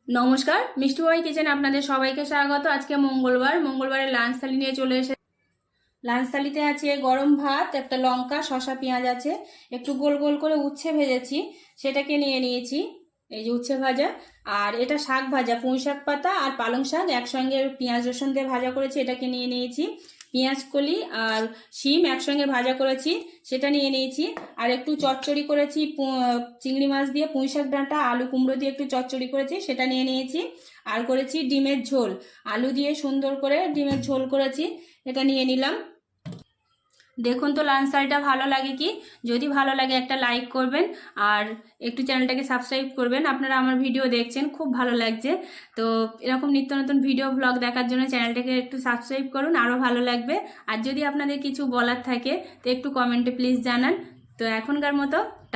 নমস্কার, মিষ্টি বই কিচেন আপনাদের সবাইকে স্বাগত। আজকে মঙ্গলবারের লাঞ্চ থালি নিয়ে চলে এসে লাঞ্চ থালিতে আছে গরম ভাত, একটা লঙ্কা, শসা, পেঁয়াজ আছে, একটু গোল গোল করে উচ্ছে ভেজেছি, সেটাকে নিয়ে নিয়েছি। এই যে উচ্ছে ভাজা। আর এটা শাক ভাজা, পুঁই শাক পাতা আর পালং শাক একসঙ্গে পেঁয়াজ রসুন দিয়ে ভাজা করেছি, এটাকে নিয়ে নিয়েছি। পেঁয়াজ কলি আর শিম একসঙ্গে ভাজা করেছি, সেটা নিয়ে নিয়েছি। আর একটু চচ্চড়ি করেছি চিংড়ি মাছ দিয়ে, পুঁই শাক ডাঁটা, আলু কুমড়ো দিয়ে একটু চচ্চড়ি করেছি, সেটা নিয়ে নিয়েছি। আর করেছি ডিমের ঝোল, আলু দিয়ে সুন্দর করে ডিমের ঝোল করেছি, এটা নিয়ে নিলাম। দেখুন তো লাঞ্চ থালিটা ভালো লাগে কি? যদি ভালো লাগে একটা লাইক করবেন আর একটু চ্যানেলটাকে সাবস্ক্রাইব করবেন। আপনারা আমার ভিডিও দেখছেন, খুব ভালো লাগছে। তো এরকম নিত্য নতুন ভিডিও ব্লগ দেখার জন্য চ্যানেলটাকে একটু সাবস্ক্রাইব করুন, আরও ভালো লাগবে। আর যদি আপনাদের কিছু বলার থাকে তো একটু কমেন্টে প্লিজ জানান। তো এখনকার মতো